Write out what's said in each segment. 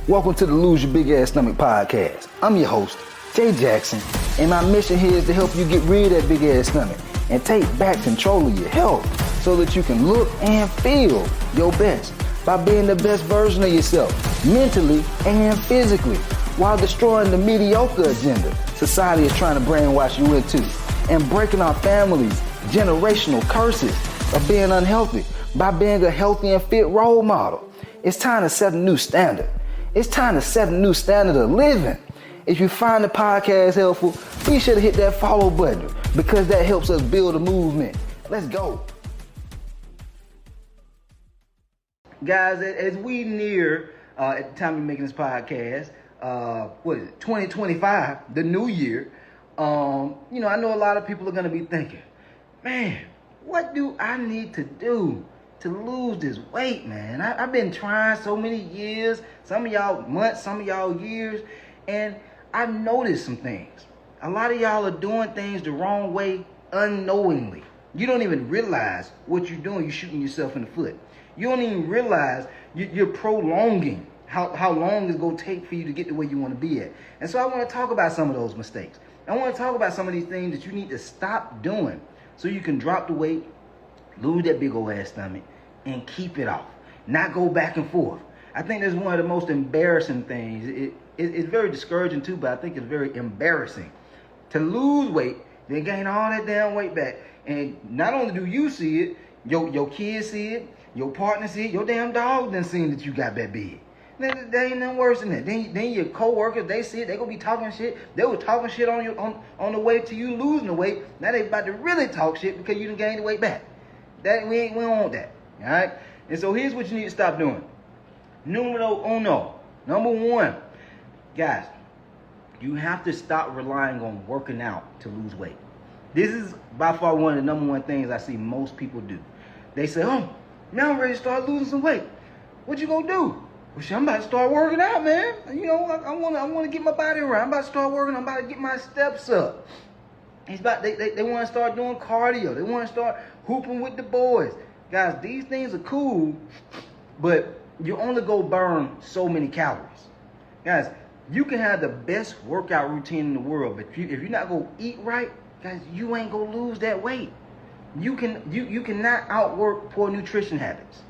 Welcome to the Lose Your Big Ass Stomach podcast. I'm your host, Jay Jackson, and my mission here is to help you get rid of that big ass stomach and take back control of your health so that you can look and feel your best by being the best version of yourself, mentally and physically, while destroying the mediocre agenda society is trying to brainwash you into, and breaking our families' generational curses of being unhealthy by being a healthy and fit role model. It's time to set a new standard. It's time to set a new standard of living. If you find the podcast helpful, be sure to hit that follow button because that helps us build a movement. Let's go. Guys, as we near, at the time of making this podcast, 2025, the new year, I know a lot of people are going to be thinking, man, what do I need to do to lose this weight, man? I've been trying so many years, some of y'all months, some of y'all years, and I've noticed some things. A lot of y'all are doing things the wrong way unknowingly. You don't even realize what you're doing. You're shooting yourself in the foot. You don't even realize you're prolonging how long it's going to take for you to get to where you want to be at. And so I want to talk about some of those mistakes. I want to talk about some of these things that you need to stop doing so you can drop the weight, lose that big old ass stomach, and keep it off. Not go back and forth. I think that's one of the most embarrassing things. It's very discouraging too, but I think it's very embarrassing to lose weight, then gain all that damn weight back. And not only do you see it, your kids see it, your partner see it, your damn dog done seen that you got that big. There ain't nothing worse than that. Then your co-workers, they see it, they gonna be talking shit. They were talking shit on you on the way to you losing the weight. Now they about to really talk shit because you done gained the weight back. We don't want that. Alright? And so here's what you need to stop doing. Numero uno. Number one. Guys, you have to stop relying on working out to lose weight. This is by far one of the number one things I see most people do. They say, oh, now I'm ready to start losing some weight. What you gonna do? Well, shit, I'm about to start working out, man. I wanna get my body right. I'm about to start working. I'm about to get my steps up. They want to start doing cardio. They want to start hooping with the boys. Guys, these things are cool, but you only go burn so many calories. Guys, you can have the best workout routine in the world, but if you're not going to eat right, guys, you ain't going to lose that weight. You cannot outwork poor nutrition habits.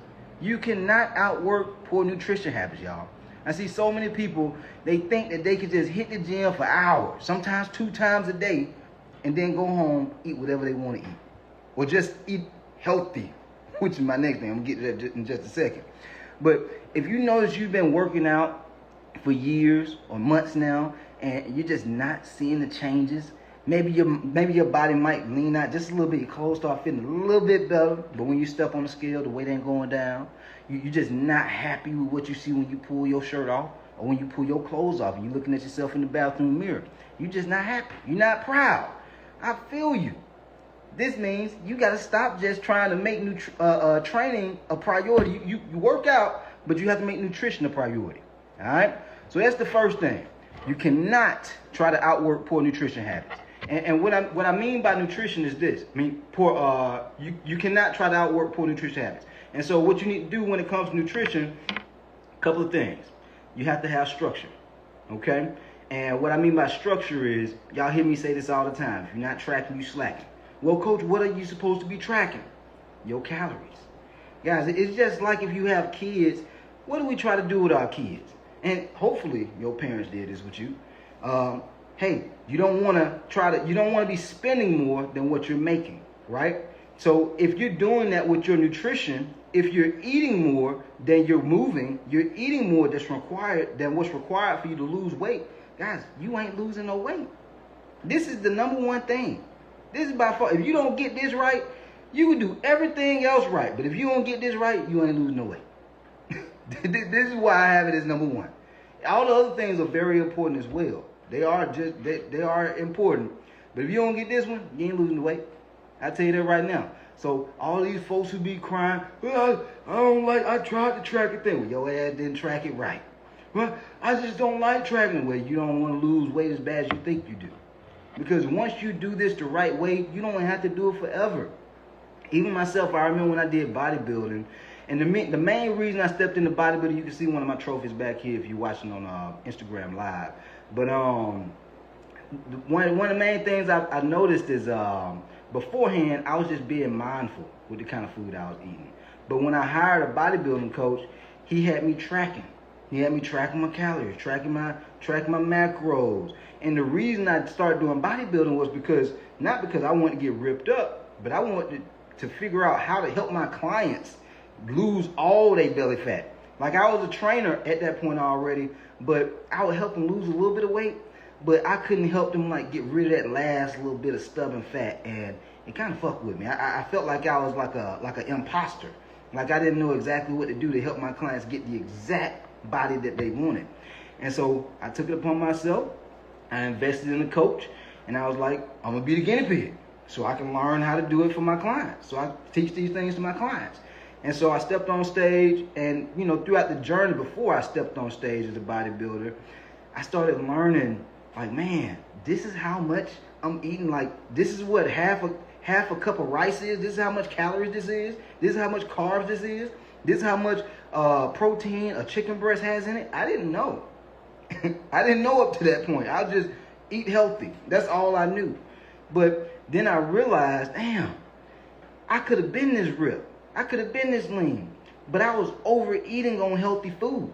You cannot outwork poor nutrition habits, y'all. I see so many people, they think that they can just hit the gym for hours, sometimes 2 times a day, and then go home, eat whatever they want to eat. Or just eat healthy, which is my next thing. I'm going to get to that in just a second. But if you notice you've been working out for years or months now, and you're just not seeing the changes, maybe your body might lean out just a little bit, your clothes start fitting a little bit better, but when you step on the scale, the weight ain't going down. You're just not happy with what you see when you pull your shirt off or when you pull your clothes off and you're looking at yourself in the bathroom mirror. You're just not happy. You're not proud. I feel you. This means you got to stop just trying to make training a priority. You work out, but you have to make nutrition a priority. All right? So that's the first thing. You cannot try to outwork poor nutrition habits. And what I mean by nutrition is this. You cannot try to outwork poor nutrition habits. And so what you need to do when it comes to nutrition, a couple of things. You have to have structure. Okay? And what I mean by structure is, y'all hear me say this all the time. If you're not tracking, you slacking. Well, coach, what are you supposed to be tracking? Your calories. Guys, it's just like if you have kids, what do we try to do with our kids? And hopefully your parents did this with you. Hey, you don't want to be spending more than what you're making, right? So if you're doing that with your nutrition, if you're eating more than you're moving, you're eating more than what's required for you to lose weight. Guys, you ain't losing no weight. This is the number one thing. This is by far, if you don't get this right, you can do everything else right. But if you don't get this right, you ain't losing no weight. This is why I have it as number one. All the other things are very important as well. They are important. But if you don't get this one, you ain't losing the weight. I tell you that right now. So all these folks who be crying, well, I tried to track it thing. Well, your ass didn't track it right. Well, I just don't like tracking it. Well, you don't want to lose weight as bad as you think you do. Because once you do this the right way, you don't have to do it forever. Even myself, I remember when I did bodybuilding, And the main reason I stepped into bodybuilding, you can see one of my trophies back here if you're watching on Instagram Live. But one of the main things I noticed is beforehand I was just being mindful with the kind of food I was eating. But when I hired a bodybuilding coach, he had me tracking. He had me tracking my calories, tracking my macros. And the reason I started doing bodybuilding was not because I wanted to get ripped up, but I wanted to figure out how to help my clients lose all their belly fat. Like, I was a trainer at that point already, but I would help them lose a little bit of weight, but I couldn't help them like get rid of that last little bit of stubborn fat, and it kind of fucked with me. I felt like I was like an imposter. Like, I didn't know exactly what to do to help my clients get the exact body that they wanted. And so I took it upon myself. I invested in a coach, and I was like, I'm gonna be the guinea pig so I can learn how to do it for my clients. So I teach these things to my clients. And so I stepped on stage, and throughout the journey before I stepped on stage as a bodybuilder, I started learning, like, man, this is how much I'm eating. Like, this is what half a cup of rice is. This is how much calories this is. This is how much carbs this is. This is how much protein a chicken breast has in it. I didn't know. I didn't know up to that point. I just eat healthy. That's all I knew. But then I realized, damn, I could have been this ripped. I could have been this lean. But I was overeating on healthy food.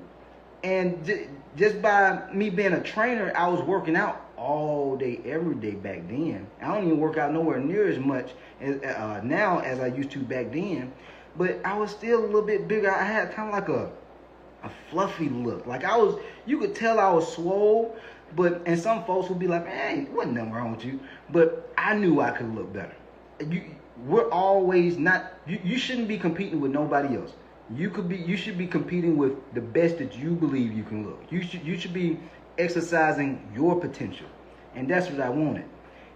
And just by me being a trainer, I was working out all day, every day back then. I don't even work out nowhere near as much now as I used to back then. But I was still a little bit bigger. I had kind of like a fluffy look. Like, you could tell I was swole, and some folks would be like, man, wasn't nothing wrong with you. But I knew I could look better. We're always not, you shouldn't be competing with nobody else. You should be competing with the best that you believe you can look. You should be exercising your potential. And that's what I wanted.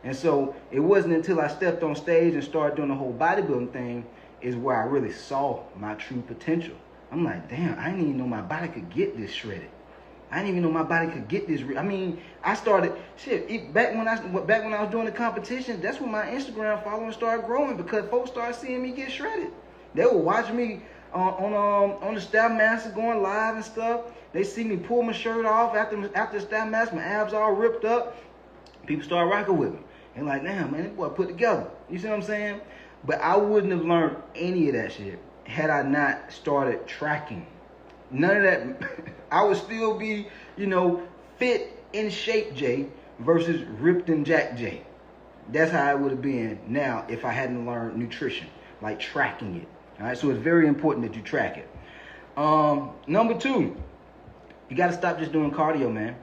And so it wasn't until I stepped on stage and started doing the whole bodybuilding thing is where I really saw my true potential. I'm like, damn, I didn't even know my body could get this shredded. I didn't even know my body could get this. I mean, I started, back when I was doing the competition, that's when my Instagram following started growing, because folks started seeing me get shredded. They would watch me on the Stairmaster going live and stuff. They see me pull my shirt off after the Stairmaster, my abs all ripped up. People start rocking with me. And like, damn, man, this boy put together. You see what I'm saying? But I wouldn't have learned any of that shit had I not started tracking. None of that. I would still be, fit in shape Jay versus ripped and jacked Jay. That's how it would have been now if I hadn't learned nutrition, like tracking it. All right, so it's very important that you track it. Number 2, you got to stop just doing cardio, man.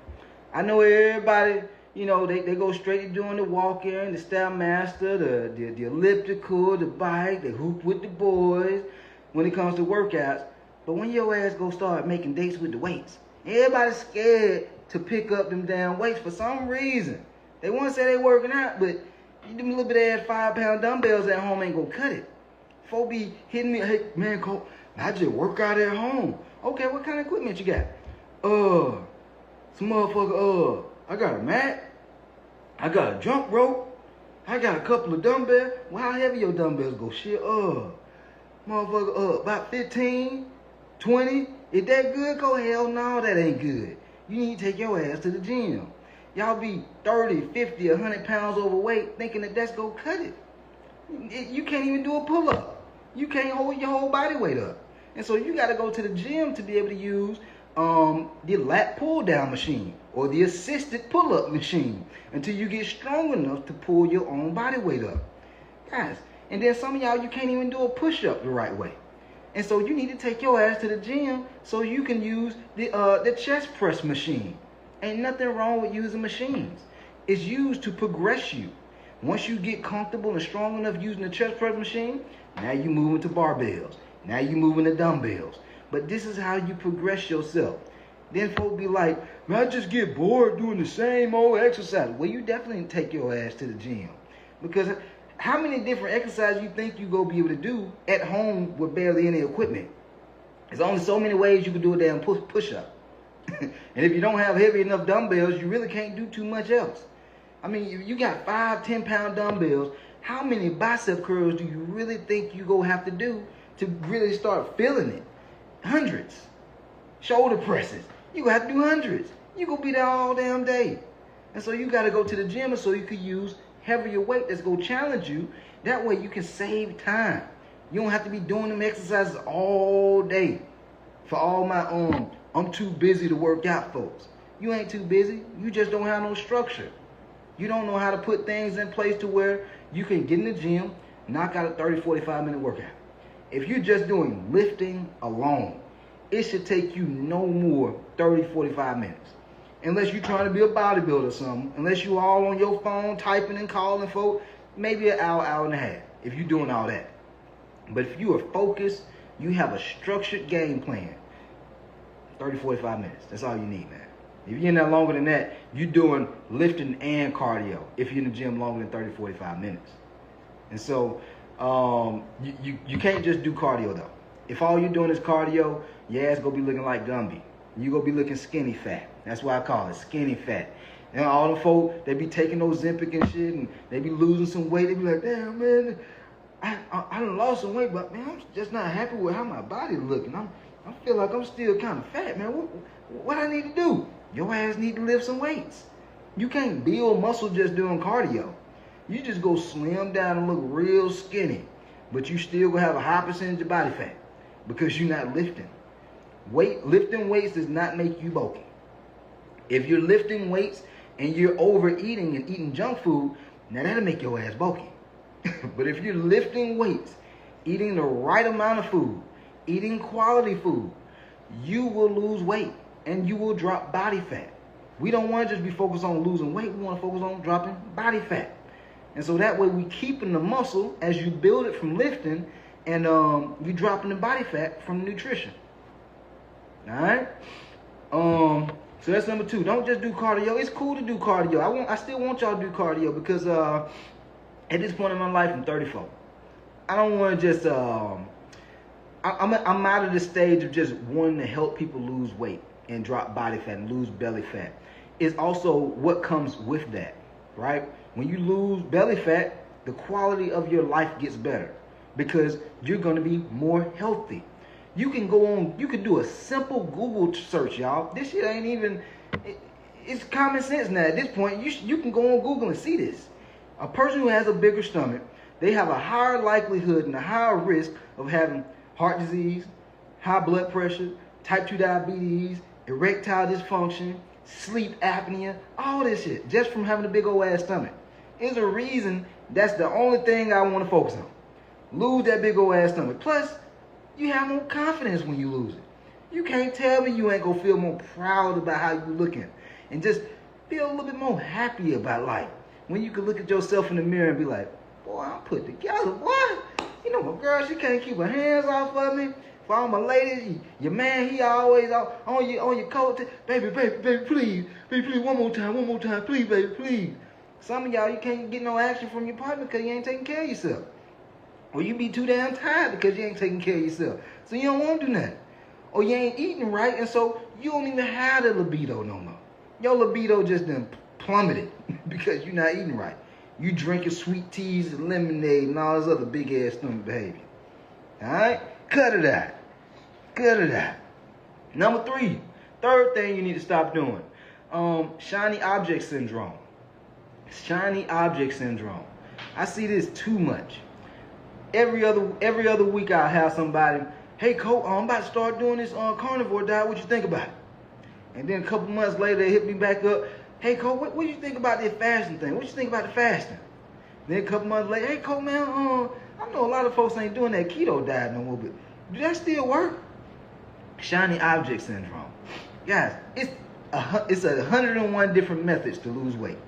I know everybody, they go straight to doing the walk-in, the Stairmaster, the elliptical, the bike, they hoop with the boys when it comes to workouts. But when your ass go start making dates with the weights, everybody's scared to pick up them damn weights for some reason. They want to say they working out, but you do a little bit of ass 5-pound dumbbells at home ain't gonna cut it. Folk be hitting me, hey man, Cole, I just work out at home. Okay, what kind of equipment you got? Some motherfucker, I got a mat, I got a jump rope, I got a couple of dumbbells. Well, how heavy your dumbbells go? Shit, motherfucker, about 15, 20. Is that good, Cole? Hell no, that ain't good. You need to take your ass to the gym. Y'all be 30, 50, 100 pounds overweight thinking that that's gonna cut it. You can't even do a pull-up. You can't hold your whole body weight up. And so you got to go to the gym to be able to use the lat pull-down machine or the assisted pull-up machine until you get strong enough to pull your own body weight up. Guys, and then some of y'all, you can't even do a push-up the right way. And so you need to take your ass to the gym so you can use the chest press machine. Ain't nothing wrong with using machines. It's used to progress you. Once you get comfortable and strong enough using the chest press machine, now you move into barbells. Now you move into dumbbells. But this is how you progress yourself. Then folks be like, man, I just get bored doing the same old exercise. Well, you definitely take your ass to the gym. Because how many different exercises you think you go be able to do at home with barely any equipment? There's only so many ways you can do a damn push-up. And if you don't have heavy enough dumbbells, you really can't do too much else. I mean, you got 5, 10-pound dumbbells. How many bicep curls do you really think you go have to do to really start feeling it. Hundreds. Shoulder presses. You have to do hundreds. You gonna be there all damn day. And so you gotta go to the gym so you can use heavier weight that's gonna challenge you. That way you can save time. You don't have to be doing them exercises all day. For all my I'm too busy to work out folks. You ain't too busy. You just don't have no structure. You don't know how to put things in place to where you can get in the gym, knock out a 30, 45-minute workout. If you're just doing lifting alone, it should take you no more 30, 45 minutes. Unless you're trying to be a bodybuilder or something. Unless you all on your phone typing and calling folk, maybe an hour, hour and a half, if you're doing all that. But if you are focused, you have a structured game plan, 30, 45 minutes. That's all you need, man. If you're in there longer than that, you're doing lifting and cardio if you're in the gym longer than 30, 45 minutes. And so you can't just do cardio, though. If all you're doing is cardio, your ass gonna be looking like Gumby. You gonna be looking skinny fat. That's why I call it skinny fat. And all the folk, they be taking those Ozempic and shit, and they be losing some weight. They be like, damn, man, I done lost some weight, but, man, I'm just not happy with how my body's looking. I feel like I'm still kind of fat, man. What I need to do? Your ass need to lift some weights. You can't build muscle just doing cardio. You just go slim down and look real skinny, but you still gonna have a high percentage of body fat because you're not lifting. Lifting weights does not make you bulky. If you're lifting weights and you're overeating and eating junk food, now that'll make your ass bulky. But if you're lifting weights, eating the right amount of food, eating quality food, you will lose weight and you will drop body fat. We don't want to just be focused on losing weight. We want to focus on dropping body fat. And so that way we keeping the muscle as you build it from lifting, and you dropping the body fat from nutrition. All right? So that's number 2. Don't just do cardio. It's cool to do cardio. I still want y'all to do cardio because at this point in my life, I'm 34. I don't want to just I'm out of the stage of just wanting to help people lose weight and drop body fat and lose belly fat. It's also what comes with that, right? When you lose belly fat, the quality of your life gets better because you're going to be more healthy. You can do a simple Google search, y'all. This shit ain't even, it's common sense now. At this point, you can go on Google and see this. A person who has a bigger stomach, they have a higher likelihood and a higher risk of having heart disease, high blood pressure, type 2 diabetes, erectile dysfunction, sleep apnea, all this shit, just from having a big old ass stomach. There's a reason that's the only thing I want to focus on. Lose that big old ass stomach. Plus, you have more confidence when you lose it. You can't tell me you ain't gonna feel more proud about how you looking and just feel a little bit more happy about life. When you can look at yourself in the mirror and be like, boy, I'm put together, boy. You know, my girl, she can't keep her hands off of me. For all my ladies, your man, he always on your coat. Baby, please, one more time, please, baby, please. Some of y'all, you can't get no action from your partner because you ain't taking care of yourself. Or you be too damn tired because you ain't taking care of yourself. So you don't want to do nothing. Or you ain't eating right, and so you don't even have the libido no more. Your libido just done plummeted because you're not eating right. You drinking sweet teas and lemonade and all this other big ass stomach behavior. Alright? Cut it out. Cut it out. Number 3. Third thing you need to stop doing. Shiny object syndrome. Shiny object syndrome. I see this too much. Every other week I'll have somebody, hey Cole, I'm about to start doing this carnivore diet. What you think about it? And then a couple months later they hit me back up. Hey Cole, what do you think about this fasting thing? What you think about the fasting? Then a couple months later, hey Cole, man, I know a lot of folks ain't doing that keto diet no more, but do that still work? Shiny object syndrome. Guys, it's 101 different methods to lose weight.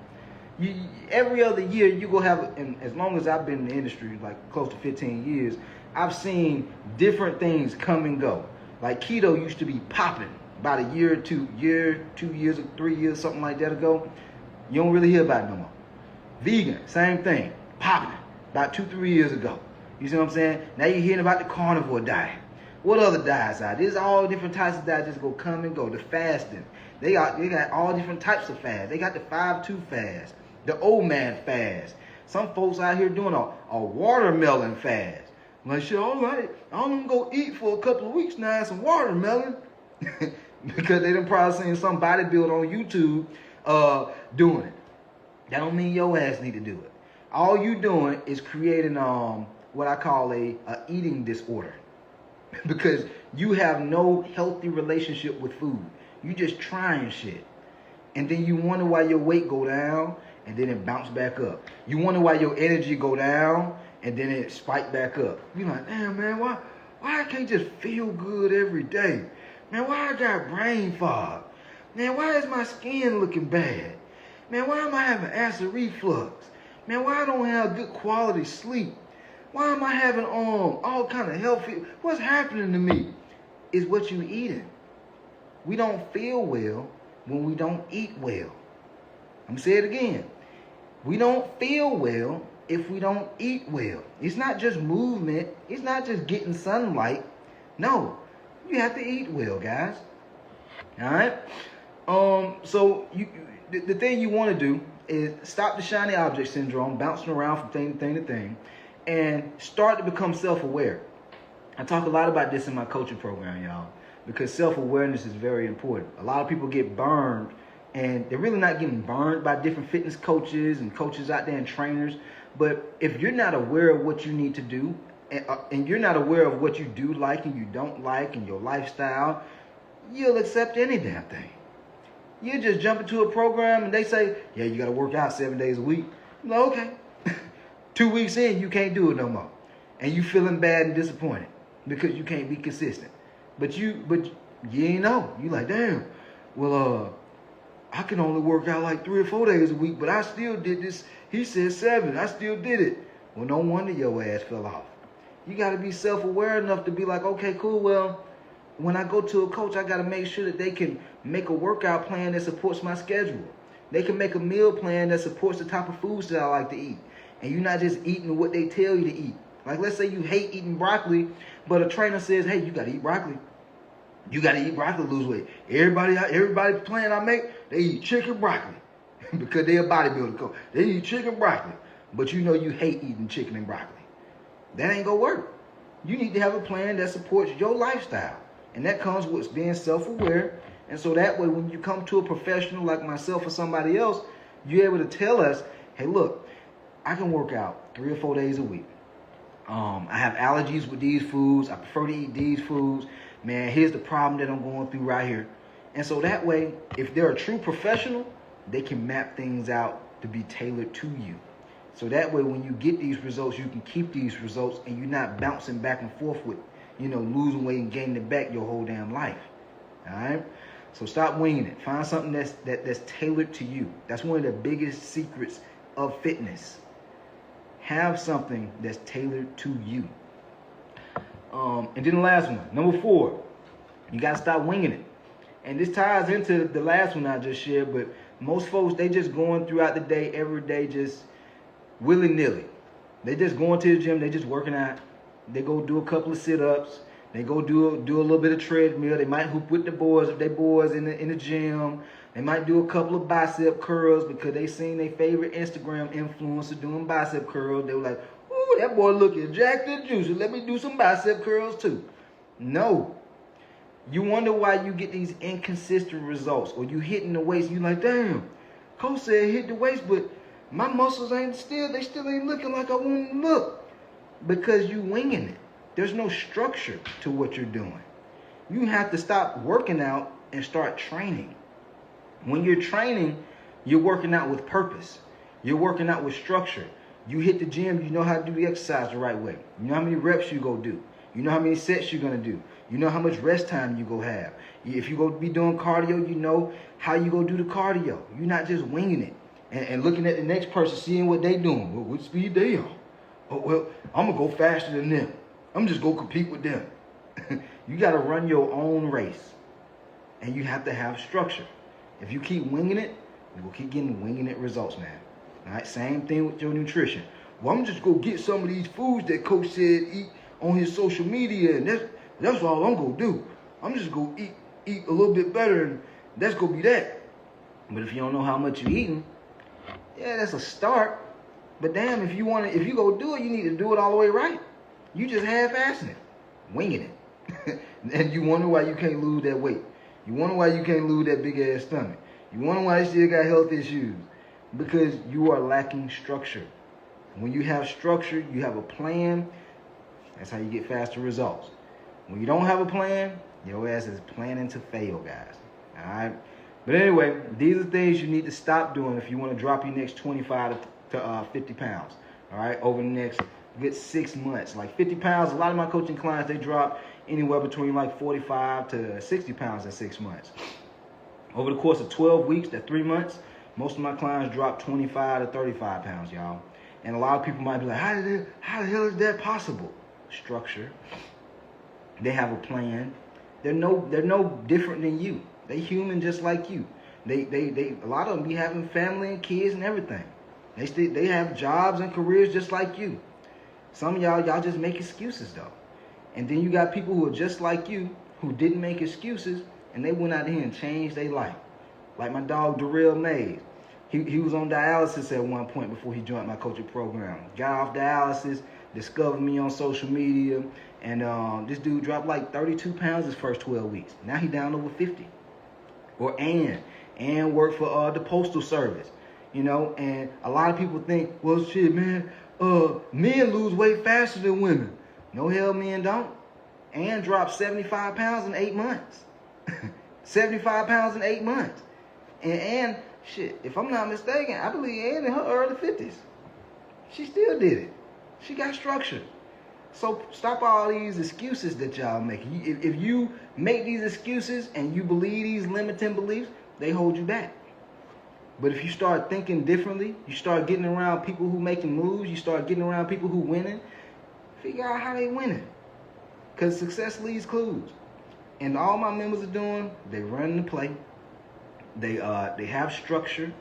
Every other year you go have, and as long as I've been in the industry, like close to 15 years, I've seen different things come and go. Like keto used to be popping about a year or 2 years, 3 years, something like that ago. You don't really hear about it no more. Vegan, same thing, popping about 2-3 years ago. You see what I'm saying? Now you're hearing about the carnivore diet. What other diets are? There's all different types of diets just go come and go. The fasting. They got all different types of fast. They got the 5-2 fast, the old man fast. Some folks out here doing a watermelon fast. I'm like, shit, all right. I'm gonna go eat for a couple of weeks now and some watermelon. Because they done probably seen some bodybuilder on YouTube doing it. That don't mean your ass need to do it. All you doing is creating what I call a eating disorder. Because you have no healthy relationship with food. You just trying shit. And then you wonder why your weight go down and then it bounce back up. You wonder why your energy go down and then it spike back up. You like, damn man, why I can't just feel good every day? Man, why I got brain fog? Man, why is my skin looking bad? Man, why am I having acid reflux? Man, why I don't have good quality sleep? Why am I having all kind of healthy? What's happening to me? Is what you eating. We don't feel well when we don't eat well. I'm gonna say it again. We don't feel well if we don't eat well. It's not just movement. It's not just getting sunlight. No, you have to eat well, guys. All right. So the thing you want to do is stop the shiny object syndrome, bouncing around from thing to thing to thing, and start to become self-aware. I talk a lot about this in my coaching program, y'all, because self-awareness is very important. A lot of people get burned, and they're really not getting burned by different fitness coaches and coaches out there and trainers. But if you're not aware of what you need to do, and you're not aware of what you do like and you don't like and your lifestyle, you'll accept any damn thing. You just jump into a program and they say, yeah, you got to work out 7 days a week. I'm like, okay. 2 weeks in, you can't do it no more. And you feeling bad and disappointed because you can't be consistent. But you ain't know. You like, damn, well, I can only work out like 3 or 4 days a week, but I still did this. He said 7. I still did it. Well, no wonder your ass fell off. You got to be self-aware enough to be like, okay, cool, well, when I go to a coach, I got to make sure that they can make a workout plan that supports my schedule. They can make a meal plan that supports the type of foods that I like to eat. And you're not just eating what they tell you to eat. Like, let's say you hate eating broccoli, but a trainer says, hey, you got to eat broccoli. You got to eat broccoli to lose weight. Everybody plan I make, they eat chicken broccoli because they're a bodybuilder coach. They eat chicken broccoli, but you know you hate eating chicken and broccoli. That ain't going to work. You need to have a plan that supports your lifestyle. And that comes with being self-aware. And so that way, when you come to a professional like myself or somebody else, you're able to tell us, hey, look, I can work out 3 or 4 days a week. I have allergies with these foods. I prefer to eat these foods. Man, here's the problem that I'm going through right here. And so that way, if they're a true professional, they can map things out to be tailored to you. So that way, when you get these results, you can keep these results and you're not bouncing back and forth with, losing weight and gaining it back your whole damn life. All right? So stop winging it. Find something that's tailored to you. That's one of the biggest secrets of fitness. Have something that's tailored to you. And then the last one, number 4, you got to stop winging it. And this ties into the last one I just shared, but most folks, they just going throughout the day, every day, just willy-nilly. They just going to the gym, they just working out. They go do a couple of sit-ups. They go do a little bit of treadmill. They might hoop with the boys if they boys in the gym. They might do a couple of bicep curls because they seen their favorite Instagram influencer doing bicep curls. They were like, ooh, that boy looking jacked and juicy. Let me do some bicep curls too. No. You wonder why you get these inconsistent results, or you hitting the waist. You like, damn, coach said hit the waist, but my muscles they still ain't looking like I want them to look. Because you winging it. There's no structure to what you're doing. You have to stop working out and start training. When you're training, you're working out with purpose. You're working out with structure. You hit the gym, you know how to do the exercise the right way. You know how many reps you go do. You know how many sets you're going to do. You know how much rest time you go have. If you go be doing cardio, you know how you go do the cardio. You're not just winging it and looking at the next person, seeing what they doing. Well, what speed they on? Oh, well, I'm going to go faster than them. I'm just going to compete with them. You got to run your own race. And you have to have structure. If you keep winging it, you will keep getting winging it results, man. All right, same thing with your nutrition. Well, I'm just going to get some of these foods that coach said eat on his social media, and that's all I'm going to do. I'm just going to eat a little bit better, and that's going to be that. But if you don't know how much you're eating, yeah, that's a start. But damn, if you go do it, you need to do it all the way right. You just half-assing it, winging it. And you wonder why you can't lose that weight. You wonder why you can't lose that big ass stomach. You wonder why you still got health issues. Because you are lacking structure. When you have structure, you have a plan. That's how you get faster results. When you don't have a plan, your ass is planning to fail, guys. All right? But anyway, these are things you need to stop doing if you want to drop your next 25 to 50 pounds. All right? Over the next good 6 months. Like 50 pounds, a lot of my coaching clients, they drop anywhere between like 45 to 60 pounds in 6 months. Over the course of 12 weeks, that 3 months, most of my clients drop 25 to 35 pounds, y'all. And a lot of people might be like, how the hell is that possible? Structure. They have a plan. They're no different than you. They human just like you. They a lot of them be having family and kids and everything. They have jobs and careers just like you. Some of y'all just make excuses though. And then you got people who are just like you who didn't make excuses and they went out here and changed their life. Like my dog Darrell Mays. He was on dialysis at one point before he joined my coaching program. Got off dialysis, discovered me on social media, and this dude dropped like 32 pounds his first 12 weeks. Now he down over 50. Or Ann worked for the Postal Service, you know, and a lot of people think, well, shit, man, men lose weight faster than women. No hell, men don't. Ann dropped 75 pounds in 8 months. 75 pounds in 8 months. And shit, if I'm not mistaken, I believe Ann in her early 50s. She still did it. She got structure. So stop all these excuses that y'all make. If you make these excuses and you believe these limiting beliefs, they hold you back. But if you start thinking differently, you start getting around people who making moves, you start getting around people who winning, figure out how they winning. Because success leaves clues. And all my members are doing, they run the play. They have structure.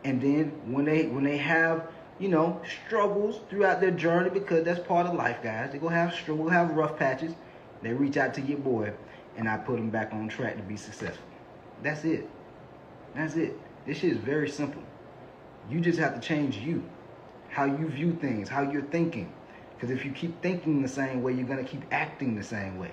And then when they have, you know, struggles throughout their journey, because that's part of life, guys. They're going to have struggle, have rough patches. They reach out to your boy, and I put them back on track to be successful. That's it. That's it. This shit is very simple. You just have to change you, how you view things, how you're thinking. Because if you keep thinking the same way, you're going to keep acting the same way.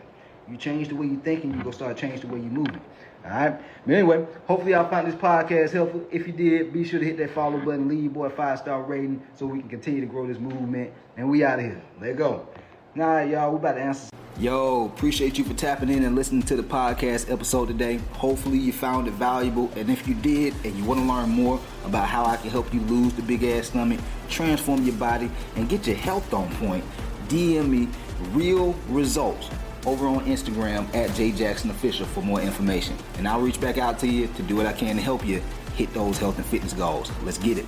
You change the way you think, and you're going to start changing the way you're moving. All right? But anyway, hopefully y'all found this podcast helpful. If you did, be sure to hit that follow button, leave your boy a 5-star rating so we can continue to grow this movement. And we out of here. Let go. Nah, y'all, we about to answer. Yo, appreciate you for tapping in and listening to the podcast episode today. Hopefully you found it valuable. And if you did and you want to learn more about how I can help you lose the big ass stomach, transform your body, and get your health on point, DM me real results over on Instagram at JJacksonOfficial for more information. And I'll reach back out to you to do what I can to help you hit those health and fitness goals. Let's get it.